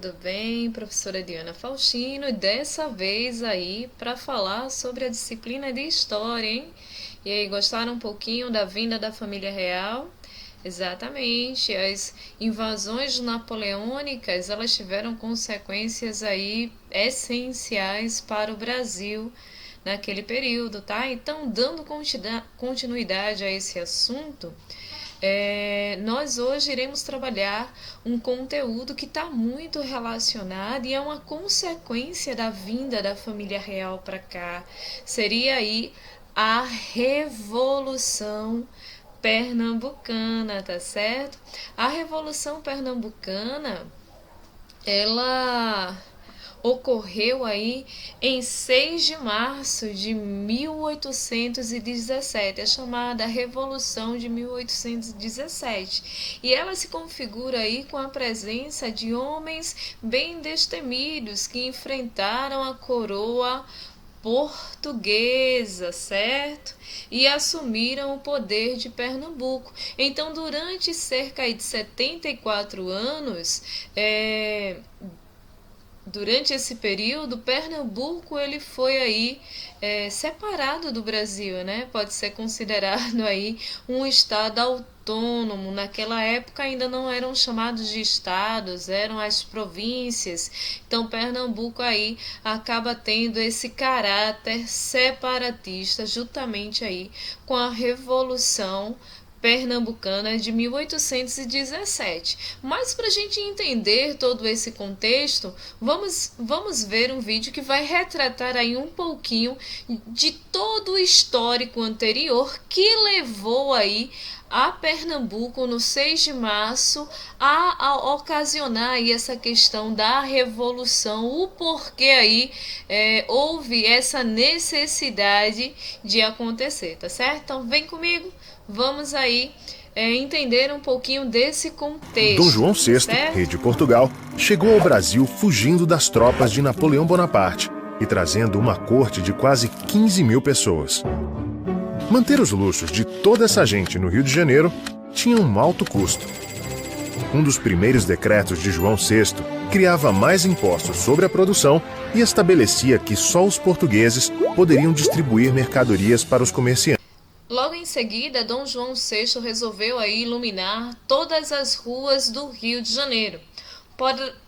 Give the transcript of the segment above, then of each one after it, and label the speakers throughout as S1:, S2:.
S1: tudo bem? Professora Diana Faustino, e dessa vez aí para falar sobre a disciplina de História, hein? E aí, gostaram um pouquinho da vinda da família real? Exatamente, as invasões napoleônicas, elas tiveram consequências aí essenciais para o Brasil naquele período, tá? Então, dando continuidade a esse assunto, nós hoje iremos trabalhar um conteúdo que está muito relacionado e é uma consequência da vinda da família real para cá. Seria aí a Revolução Pernambucana, tá certo? A Revolução Pernambucana, ela ocorreu aí em 6 de março de 1817, a chamada Revolução de 1817. E ela se configura aí com a presença de homens bem destemidos que enfrentaram a coroa portuguesa, certo? E assumiram o poder de Pernambuco. Então, durante cerca de 74 anos, durante esse período, Pernambuco ele foi aí separado do Brasil, né? Pode ser considerado aí um estado autônomo. Naquela época ainda não eram chamados de estados, eram as províncias. Então Pernambuco aí acaba tendo esse caráter separatista, juntamente aí com a Revolução Pernambucana de 1817. Mas para a gente entender todo esse contexto, vamos ver um vídeo que vai retratar aí um pouquinho de todo o histórico anterior que levou aí a Pernambuco no 6 de março a ocasionar aí essa questão da revolução, o porquê aí houve essa necessidade de acontecer, tá certo? Então vem comigo, vamos aí entender um pouquinho desse contexto.
S2: Dom João VI,
S1: certo?
S2: rei de Portugal, chegou ao Brasil fugindo das tropas de Napoleão Bonaparte e trazendo uma corte de quase 15 mil pessoas. Manter os luxos de toda essa gente no Rio de Janeiro tinha um alto custo. Um dos primeiros decretos de João VI criava mais impostos sobre a produção e estabelecia que só os portugueses poderiam distribuir mercadorias para os comerciantes.
S1: Logo em seguida, Dom João VI resolveu aí iluminar todas as ruas do Rio de Janeiro.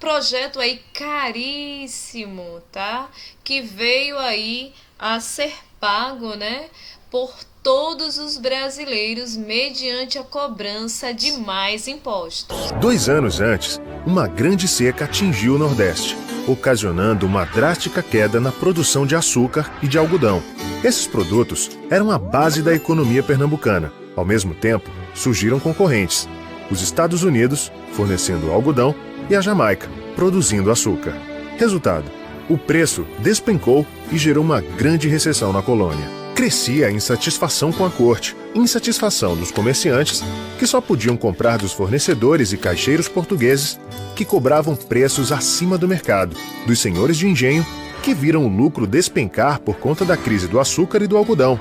S1: Projeto aí caríssimo, tá? Que veio aí a ser pago, né, por todos os brasileiros mediante a cobrança de mais impostos.
S2: 2 anos antes, uma grande seca atingiu o Nordeste, ocasionando uma drástica queda na produção de açúcar e de algodão. Esses produtos eram a base da economia pernambucana. Ao mesmo tempo, surgiram concorrentes: os Estados Unidos, fornecendo algodão, e a Jamaica, produzindo açúcar. Resultado: o preço despencou e gerou uma grande recessão na colônia. Crescia a insatisfação com a corte, insatisfação dos comerciantes, que só podiam comprar dos fornecedores e caixeiros portugueses, que cobravam preços acima do mercado, dos senhores de engenho, que viram o lucro despencar por conta da crise do açúcar e do algodão,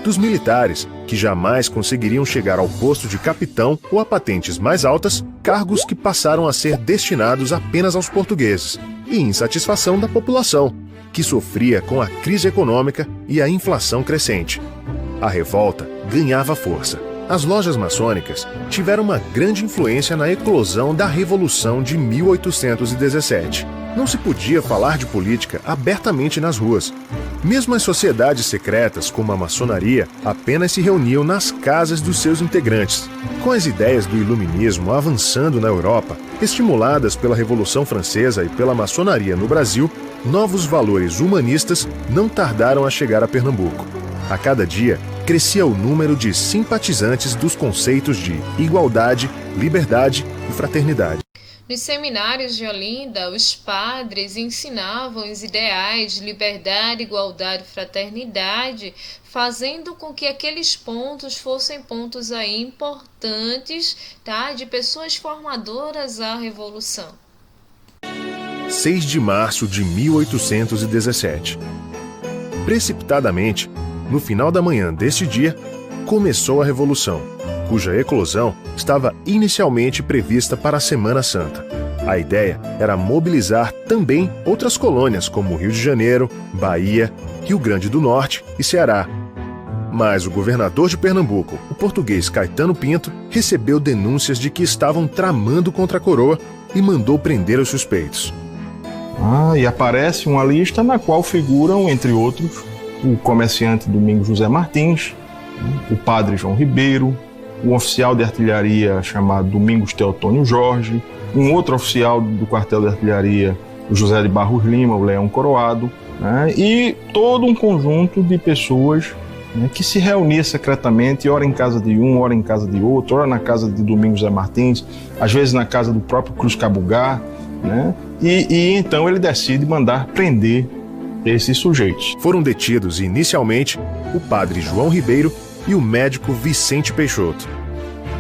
S2: dos militares, que jamais conseguiriam chegar ao posto de capitão ou a patentes mais altas, cargos que passaram a ser destinados apenas aos portugueses, e insatisfação da população, que sofria com a crise econômica e a inflação crescente. A revolta ganhava força. As lojas maçônicas tiveram uma grande influência na eclosão da Revolução de 1817. Não se podia falar de política abertamente nas ruas. Mesmo as sociedades secretas, como a maçonaria, apenas se reuniam nas casas dos seus integrantes. Com as ideias do iluminismo avançando na Europa, estimuladas pela Revolução Francesa e pela maçonaria no Brasil, novos valores humanistas não tardaram a chegar a Pernambuco. A cada dia, crescia o número de simpatizantes dos conceitos de igualdade, liberdade e fraternidade.
S1: Nos seminários de Olinda, os padres ensinavam os ideais de liberdade, igualdade e fraternidade, fazendo com que aqueles pontos fossem pontos aí importantes, tá, de pessoas formadoras à Revolução.
S2: 6 de março de 1817. Precipitadamente, no final da manhã deste dia, começou a Revolução, cuja eclosão estava inicialmente prevista para a Semana Santa. A ideia era mobilizar também outras colônias, como Rio de Janeiro, Bahia, Rio Grande do Norte e Ceará. Mas o governador de Pernambuco, o português Caetano Pinto, recebeu denúncias de que estavam tramando contra a coroa e mandou prender os suspeitos.
S3: E aparece uma lista na qual figuram, entre outros, o comerciante Domingos José Martins, o padre João Ribeiro, um oficial de artilharia chamado Domingos Teotônio Jorge, um outro oficial do quartel de artilharia, o José de Barros Lima, o Leão Coroado, né? E todo um conjunto de pessoas, né, que se reunia secretamente, ora em casa de um, ora em casa de outro, ora na casa de Domingos José Martins, às vezes na casa do próprio Cruz Cabugá, né? E então ele decide mandar prender esses sujeitos.
S2: Foram detidos inicialmente o padre João Ribeiro e o médico Vicente Peixoto,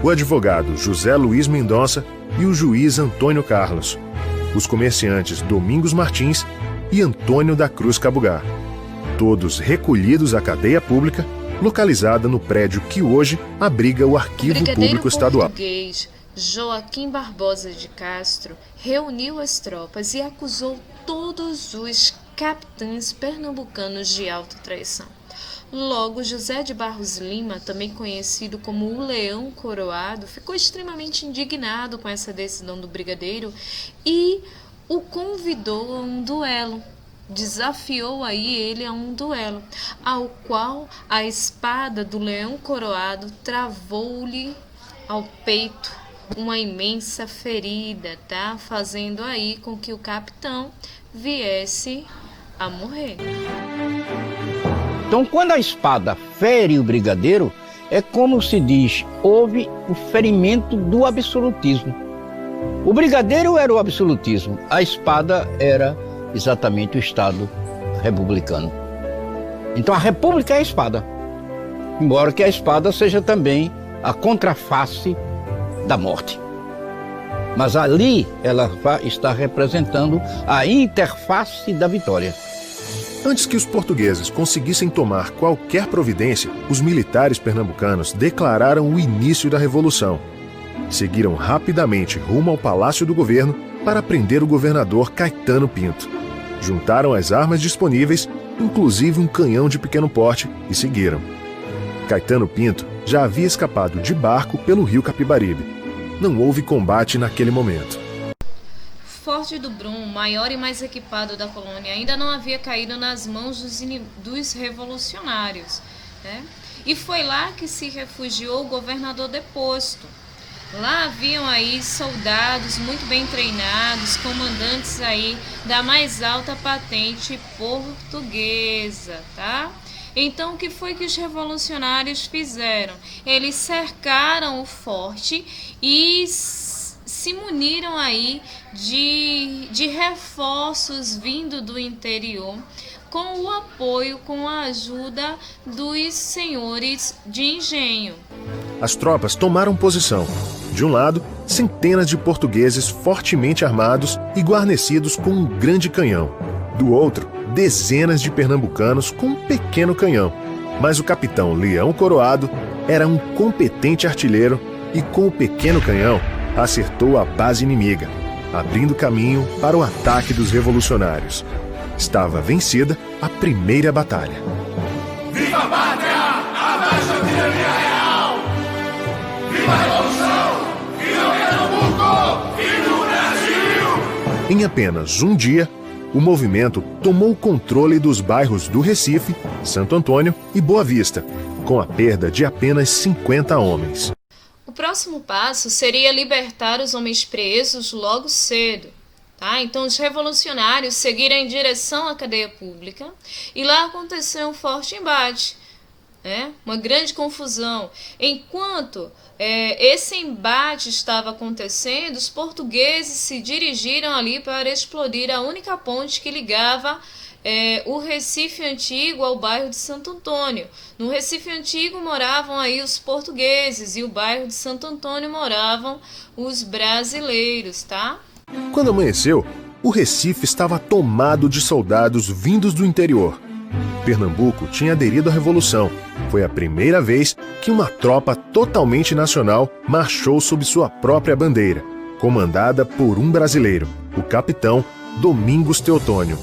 S2: o advogado José Luiz Mendonça e o juiz Antônio Carlos, os comerciantes Domingos Martins e Antônio da Cruz Cabugá, todos recolhidos à cadeia pública, localizada no prédio que hoje abriga o Arquivo Público Estadual.
S1: O português Joaquim Barbosa de Castro reuniu as tropas e acusou todos os capitães pernambucanos de autotraição. Logo, José de Barros Lima, também conhecido como o Leão Coroado, ficou extremamente indignado com essa decisão do brigadeiro e o convidou a um duelo. Desafiou aí ele a um duelo, ao qual a espada do Leão Coroado travou-lhe ao peito uma imensa ferida, tá? Fazendo aí com que o capitão viesse a morrer.
S4: Então, quando a espada fere o brigadeiro, é como se diz, houve o ferimento do absolutismo. O brigadeiro era o absolutismo, a espada era exatamente o Estado republicano. Então a república é a espada, embora que a espada seja também a contraface da morte. Mas ali ela está representando a interface da vitória.
S2: Antes que os portugueses conseguissem tomar qualquer providência, os militares pernambucanos declararam o início da Revolução. Seguiram rapidamente rumo ao Palácio do Governo para prender o governador Caetano Pinto. Juntaram as armas disponíveis, inclusive um canhão de pequeno porte, e seguiram. Caetano Pinto já havia escapado de barco pelo rio Capibaribe. Não houve combate naquele momento.
S1: Forte do Brum, maior e mais equipado da colônia, ainda não havia caído nas mãos dos revolucionários, né? E foi lá que se refugiou o governador deposto. Lá haviam aí soldados muito bem treinados, comandantes aí da mais alta patente portuguesa, tá? Então, o que foi que os revolucionários fizeram? Eles cercaram o forte e se muniram aí de reforços vindo do interior, com o apoio, com a ajuda dos senhores de engenho.
S2: As tropas tomaram posição. De um lado, centenas de portugueses fortemente armados e guarnecidos com um grande canhão. Do outro, dezenas de pernambucanos com um pequeno canhão. Mas o capitão Leão Coroado era um competente artilheiro e, com o pequeno canhão, acertou a base inimiga, abrindo caminho para o ataque dos revolucionários. Estava vencida a primeira batalha.
S5: Viva a pátria! Abaixo a tirania real! Viva a revolução! Viva Pernambuco! Viva o Brasil!
S2: Em apenas um dia, o movimento tomou o controle dos bairros do Recife, Santo Antônio e Boa Vista, com a perda de apenas 50 homens.
S1: O próximo passo seria libertar os homens presos logo cedo. Tá? Então os revolucionários seguiram em direção à cadeia pública e lá aconteceu um forte embate, né? Uma grande confusão. Enquanto esse embate estava acontecendo, os portugueses se dirigiram ali para explodir a única ponte que ligava o Recife Antigo ao bairro de Santo Antônio. No Recife Antigo moravam aí os portugueses e o bairro de Santo Antônio moravam os brasileiros, tá?
S2: Quando amanheceu, o Recife estava tomado de soldados vindos do interior. Pernambuco tinha aderido à Revolução. Foi a primeira vez que uma tropa totalmente nacional marchou sob sua própria bandeira. comandada por um brasileiro, o capitão Domingos Teotônio.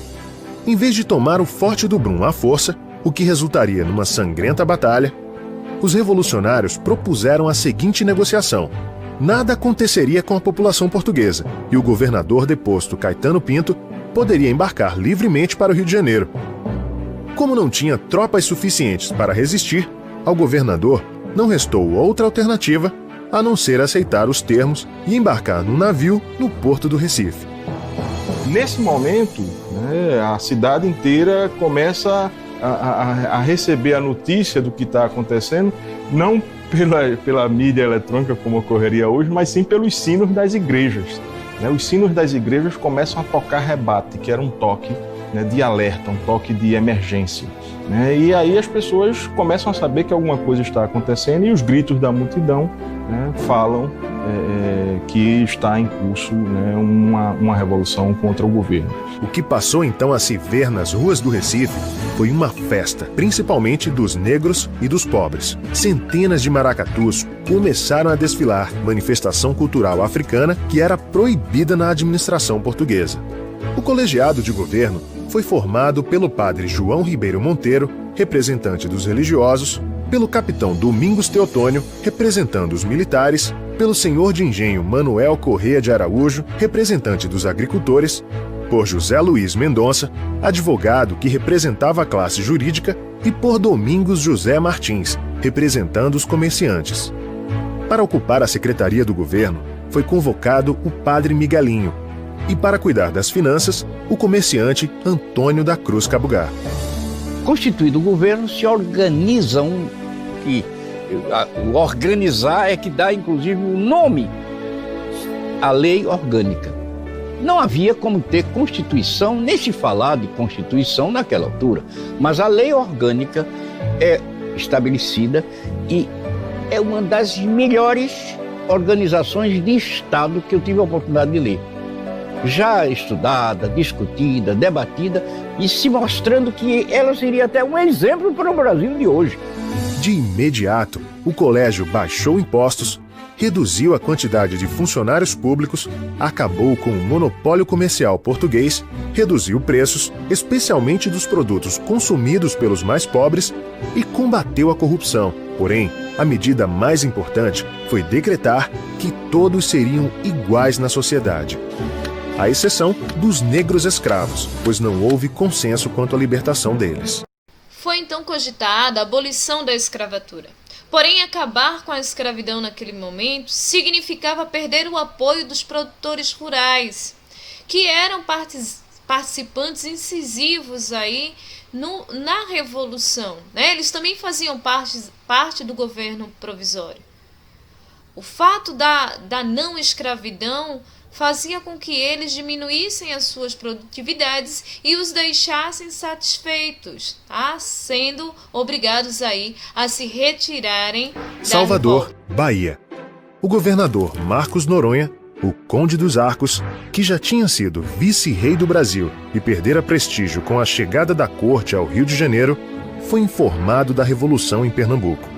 S2: Em vez de tomar o Forte do Brum à força, o que resultaria numa sangrenta batalha, os revolucionários propuseram a seguinte negociação: nada aconteceria com a população portuguesa e o governador deposto Caetano Pinto poderia embarcar livremente para o Rio de Janeiro. Como não tinha tropas suficientes para resistir, ao governador não restou outra alternativa a não ser aceitar os termos e embarcar num navio no porto do Recife.
S3: Nesse momento, a cidade inteira começa a receber a notícia do que está acontecendo, não pela mídia eletrônica como ocorreria hoje, mas sim pelos sinos das igrejas. Os sinos das igrejas começam a tocar rebate, que era um toque de alerta, um toque de emergência. E aí as pessoas começam a saber que alguma coisa está acontecendo e os gritos da multidão falam que está em curso uma revolução contra o governo.
S2: O que passou então a se ver nas ruas do Recife foi uma festa, principalmente dos negros e dos pobres. Centenas de maracatus começaram a desfilar, manifestação cultural africana que era proibida na administração portuguesa. O colegiado de governo foi formado pelo padre João Ribeiro Monteiro, representante dos religiosos, pelo capitão Domingos Teotônio, representando os militares, pelo senhor de engenho Manuel Corrêa de Araújo, representante dos agricultores, por José Luiz Mendonça, advogado que representava a classe jurídica, e por Domingos José Martins, representando os comerciantes. Para ocupar a secretaria do governo, foi convocado o padre Miguelinho, e para cuidar das finanças, o comerciante Antônio da Cruz Cabugá.
S4: Constituído o governo, se organiza o organizar é que dá inclusive o nome à lei orgânica. Não havia como ter Constituição, nem se falar de Constituição naquela altura, mas a lei orgânica é estabelecida e é uma das melhores organizações de Estado que eu tive a oportunidade de ler. Já estudada, discutida, debatida e se mostrando que ela seria até um exemplo para o Brasil de hoje.
S2: De imediato, o colégio baixou impostos, reduziu a quantidade de funcionários públicos, acabou com o monopólio comercial português, reduziu preços, especialmente dos produtos consumidos pelos mais pobres, e combateu a corrupção. Porém, a medida mais importante foi decretar que todos seriam iguais na sociedade, à exceção dos negros escravos, pois não houve consenso quanto à libertação deles.
S1: Foi então cogitada a abolição da escravatura. Porém, acabar com a escravidão naquele momento significava perder o apoio dos produtores rurais, que eram participantes incisivos aí na Revolução. Eles também faziam parte do governo provisório. O fato da não escravidão fazia com que eles diminuíssem as suas produtividades e os deixassem satisfeitos, sendo obrigados aí a se retirarem da
S2: Salvador, Bahia. O governador Marcos Noronha, o Conde dos Arcos, que já tinha sido vice-rei do Brasil e perdera prestígio com a chegada da corte ao Rio de Janeiro, foi informado da Revolução em Pernambuco.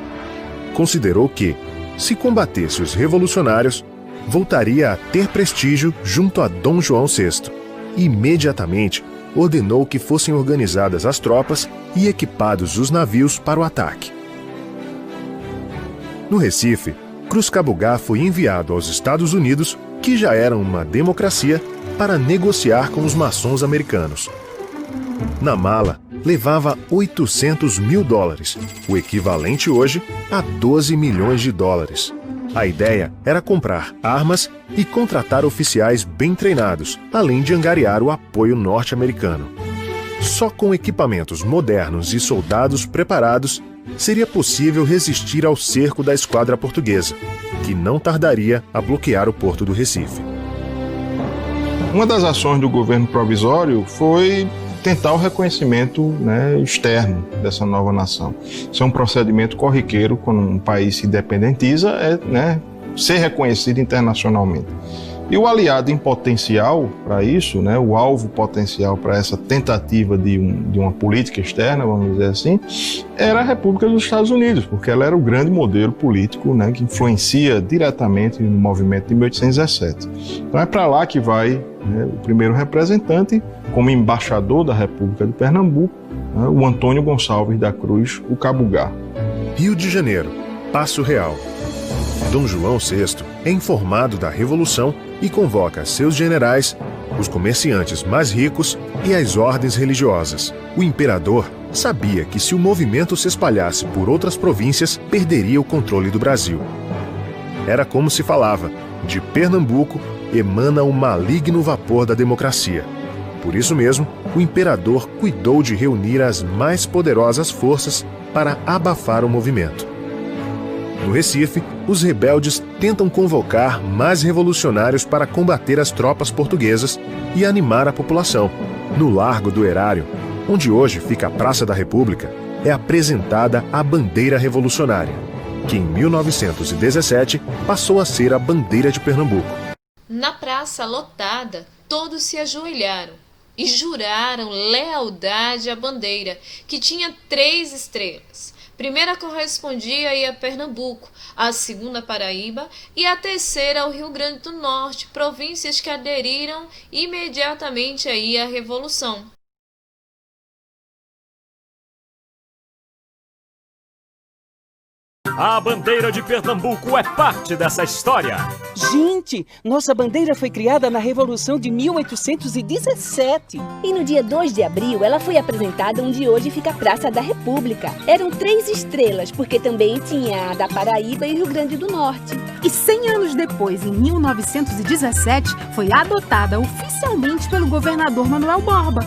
S2: Considerou que, se combatesse os revolucionários, voltaria a ter prestígio junto a Dom João VI. Imediatamente, ordenou que fossem organizadas as tropas e equipados os navios para o ataque. No Recife, Cruz Cabugá foi enviado aos Estados Unidos, que já eram uma democracia, para negociar com os maçons americanos. Na mala, levava $800 mil, o equivalente hoje a 12 milhões de dólares. A ideia era comprar armas e contratar oficiais bem treinados, além de angariar o apoio norte-americano. Só com equipamentos modernos e soldados preparados seria possível resistir ao cerco da esquadra portuguesa, que não tardaria a bloquear o porto do Recife.
S3: Uma das ações do governo provisório foi tentar o reconhecimento externo dessa nova nação. Isso é um procedimento corriqueiro quando um país se independentiza, ser reconhecido internacionalmente. E o aliado em potencial para isso, né, o alvo potencial para essa tentativa de uma política externa, vamos dizer assim, era a República dos Estados Unidos, porque ela era o grande modelo político, né, que influencia diretamente no movimento de 1817. Então é para lá que vai, né, o primeiro representante, como embaixador da República de Pernambuco, né, o Antônio Gonçalves da Cruz, o Cabugá.
S2: Rio de Janeiro, Paço Real. Dom João VI é informado da Revolução e convoca seus generais, os comerciantes mais ricos e as ordens religiosas. O imperador sabia que se o movimento se espalhasse por outras províncias, perderia o controle do Brasil. Era como se falava: de Pernambuco emana o maligno vapor da democracia. Por isso mesmo, o imperador cuidou de reunir as mais poderosas forças para abafar o movimento. No Recife, os rebeldes tentam convocar mais revolucionários para combater as tropas portuguesas e animar a população. No Largo do Erário, onde hoje fica a Praça da República, é apresentada a bandeira revolucionária, que em 1917 passou a ser a bandeira de Pernambuco.
S1: Na praça lotada, todos se ajoelharam e juraram lealdade à bandeira, que tinha 3 estrelas. A primeira correspondia aí a Pernambuco, a segunda a Paraíba e a terceira ao Rio Grande do Norte, províncias que aderiram imediatamente aí à Revolução.
S6: A bandeira de Pernambuco é parte dessa história.
S7: Gente, nossa bandeira foi criada na Revolução de 1817.
S8: E no dia 2 de abril, ela foi apresentada onde hoje fica a Praça da República. Eram 3 estrelas, porque também tinha a da Paraíba e Rio Grande do Norte.
S9: E 100 anos depois, em 1917, foi adotada oficialmente pelo governador Manuel Borba.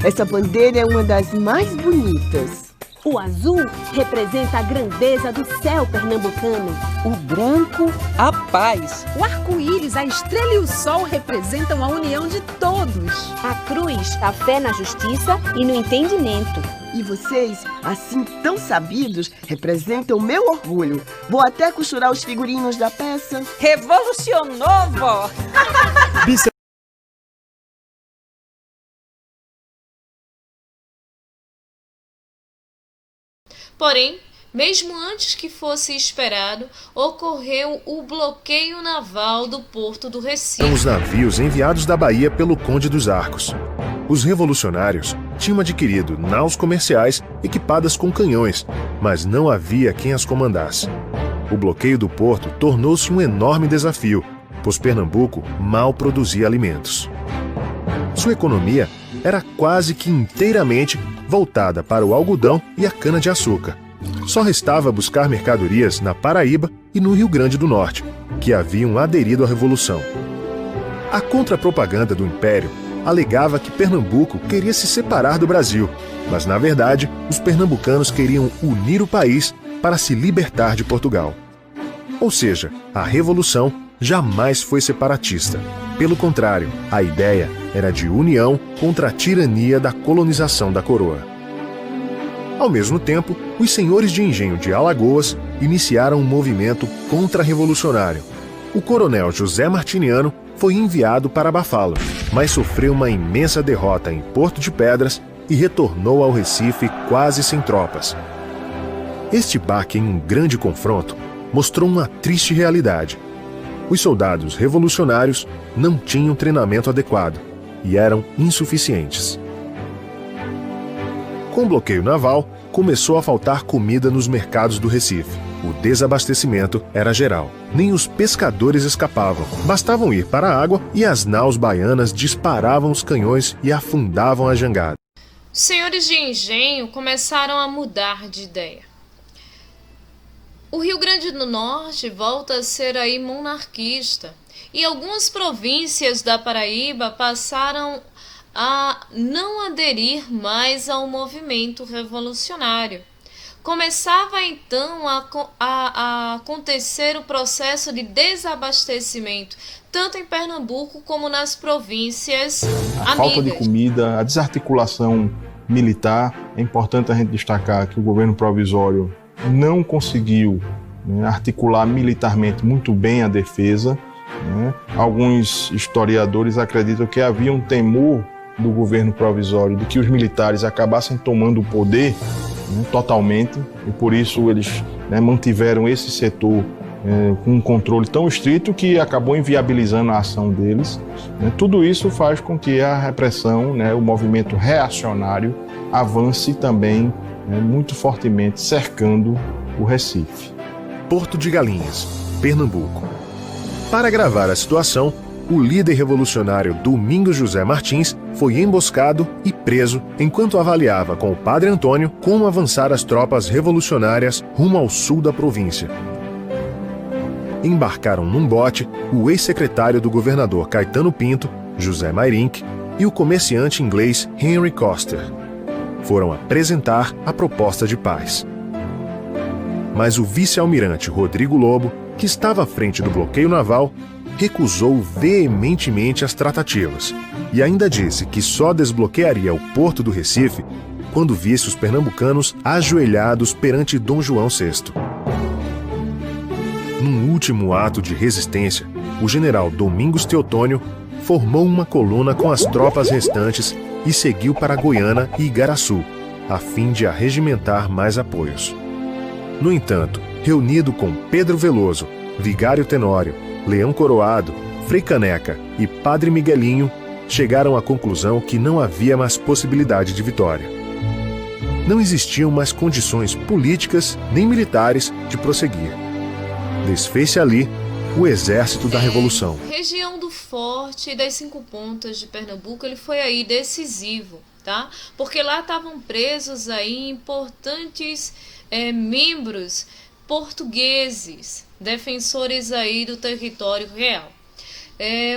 S10: Essa bandeira é uma das mais bonitas.
S8: O azul representa a grandeza do céu pernambucano.
S7: O branco, a paz.
S9: O arco-íris, a estrela e o sol representam a união de todos.
S8: A cruz, a fé na justiça e no entendimento.
S10: E vocês, assim tão sabidos, representam o meu orgulho. Vou até costurar os figurinos da peça.
S7: Revolucionou, vó!
S1: Porém, mesmo antes que fosse esperado, ocorreu o bloqueio naval do porto do Recife.
S2: São os navios enviados da Bahia pelo Conde dos Arcos. Os revolucionários tinham adquirido naus comerciais equipadas com canhões, mas não havia quem as comandasse. O bloqueio do porto tornou-se um enorme desafio, pois Pernambuco mal produzia alimentos. Sua economia era quase que inteiramente voltada para o algodão e a cana-de-açúcar. Só restava buscar mercadorias na Paraíba e no Rio Grande do Norte, que haviam aderido à Revolução. A contrapropaganda do Império alegava que Pernambuco queria se separar do Brasil, mas, na verdade, os pernambucanos queriam unir o país para se libertar de Portugal. Ou seja, a Revolução jamais foi separatista. Pelo contrário, a ideia era de união contra a tirania da colonização da coroa. Ao mesmo tempo, os senhores de engenho de Alagoas iniciaram um movimento contra-revolucionário. O coronel José Martiniano foi enviado para abafá-lo, mas sofreu uma imensa derrota em Porto de Pedras e retornou ao Recife quase sem tropas. Este baque em um grande confronto mostrou uma triste realidade. Os soldados revolucionários não tinham treinamento adequado e eram insuficientes. Com o bloqueio naval, começou a faltar comida nos mercados do Recife. O desabastecimento era geral. Nem os pescadores escapavam. Bastavam ir para a água e as naus baianas disparavam os canhões e afundavam a jangada.
S1: Os senhores de engenho começaram a mudar de ideia. O Rio Grande do Norte volta a ser aí monarquista e algumas províncias da Paraíba passaram a não aderir mais ao movimento revolucionário. Começava então a acontecer o processo de desabastecimento, tanto em Pernambuco como nas províncias amigas.
S3: A falta de comida, a desarticulação militar. É importante a gente destacar que o governo provisório não conseguiu articular militarmente muito bem a defesa. né? Alguns historiadores acreditam que havia um temor do governo provisório de que os militares acabassem tomando o poder, né, totalmente, e por isso eles, né, mantiveram esse setor com um controle tão estrito que acabou inviabilizando a ação deles. Né? Tudo isso faz com que a repressão, né, o movimento reacionário, avance também, né, muito fortemente, cercando o Recife.
S2: Porto de Galinhas, Pernambuco. Para agravar a situação, o líder revolucionário Domingos José Martins foi emboscado e preso enquanto avaliava com o padre Antônio como avançar as tropas revolucionárias rumo ao sul da província. Embarcaram num bote o ex-secretário do governador Caetano Pinto, José Mairink, e o comerciante inglês Henry Coster. Foram apresentar a proposta de paz. Mas o vice-almirante Rodrigo Lobo, que estava à frente do bloqueio naval, recusou veementemente as tratativas e ainda disse que só desbloquearia o porto do Recife quando visse os pernambucanos ajoelhados perante Dom João VI. Num último ato de resistência, o general Domingos Teotônio formou uma coluna com as tropas restantes e seguiu para Goiânia e Igaraçu, a fim de arregimentar mais apoios. No entanto, reunido com Pedro Veloso, Vigário Tenório, Leão Coroado, Frei Caneca e Padre Miguelinho, chegaram à conclusão que não havia mais possibilidade de vitória. Não existiam mais condições políticas nem militares de prosseguir. Desfez-se ali o exército da Revolução.
S1: Região do Forte e das Cinco Pontas de Pernambuco, ele foi aí decisivo, tá? Porque lá estavam presos aí importantes membros portugueses, defensores aí do território real.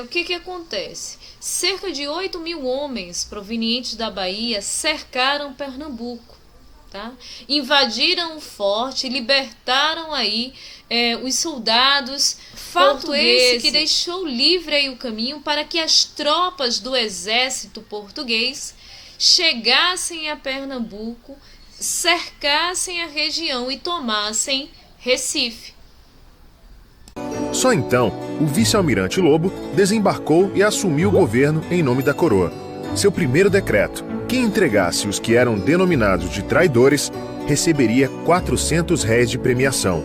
S1: O que acontece? Cerca de 8.000 homens provenientes da Bahia cercaram Pernambuco, tá? Invadiram o forte, libertaram aí os soldados. Fato esse que deixou livre aí o caminho para que as tropas do exército português chegassem a Pernambuco, cercassem a região e tomassem Recife.
S2: Só então, o vice-almirante Lobo desembarcou e assumiu o governo em nome da coroa. Seu primeiro decreto: quem entregasse os que eram denominados de traidores receberia 400 réis de premiação.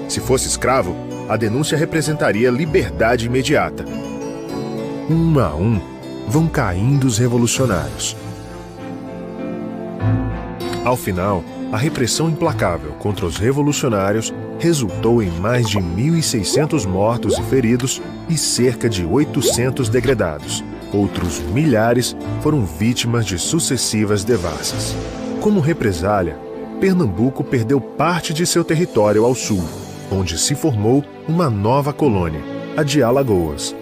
S2: Se fosse escravo, a denúncia representaria liberdade imediata. Um a um, vão caindo os revolucionários. Ao final, a repressão implacável contra os revolucionários resultou em mais de 1.600 mortos e feridos e cerca de 800 degredados. Outros milhares foram vítimas de sucessivas devassas. Como represália, Pernambuco perdeu parte de seu território ao sul, onde se formou uma nova colônia, a de Alagoas.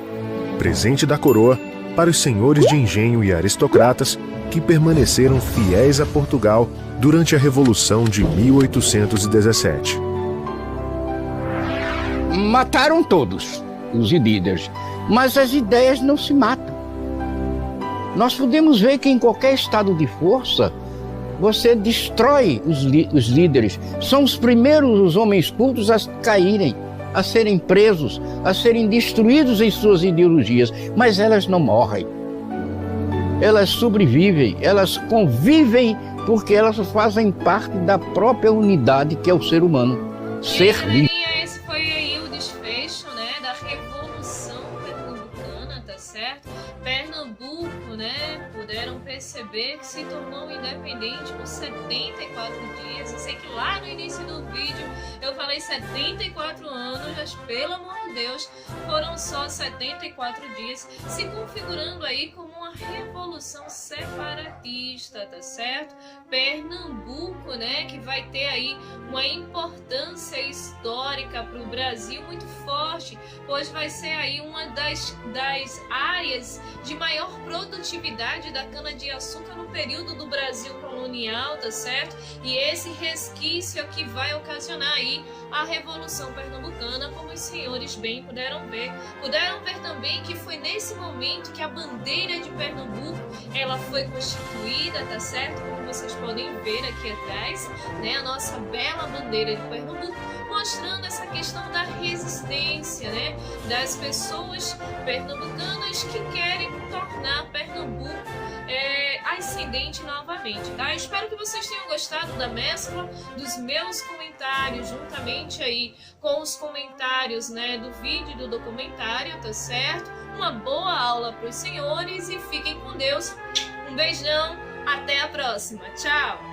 S2: Presente da coroa para os senhores de engenho e aristocratas que permaneceram fiéis a Portugal durante a Revolução de 1817.
S4: Mataram todos os líderes, mas as ideias não se matam. Nós podemos ver que em qualquer estado de força, você destrói os líderes. São os primeiros os homens cultos a caírem, a serem presos, a serem destruídos em suas ideologias, mas elas não morrem. Elas sobrevivem, elas convivem porque elas fazem parte da própria unidade que é o ser humano, ser livre.
S1: Esse foi aí o desfecho, né, da Revolução Pernambucana, tá certo? Pernambuco, né, puderam perceber que se tornou independente por 74 dias. Eu sei que lá no início do vídeo eu falei 74 anos, mas pelo amor de Deus, foram só 74 dias, se configurando aí como uma revolução separatista, tá certo? Pernambuco, né, que vai ter aí uma importância histórica para o Brasil muito forte, pois vai ser aí uma das áreas de maior produtividade da cana-de-açúcar no período do Brasil colonial, tá certo? E esse resquício aqui vai ocasionar aí a Revolução Pernambucana, como os senhores bem puderam ver. Puderam ver também que foi nesse momento que a bandeira de Pernambuco, ela foi constituída, tá certo? Como vocês podem ver aqui atrás, né? A nossa bela bandeira de Pernambuco, mostrando essa questão da resistência, né, das pessoas pernambucanas que querem tornar Pernambuco ascendente novamente, tá? Espero que vocês tenham gostado da mescla dos meus comentários, juntamente aí com os comentários, né, do vídeo e do documentário, tá certo? Uma boa aula para os senhores e fiquem com Deus. Um beijão, até a próxima, tchau!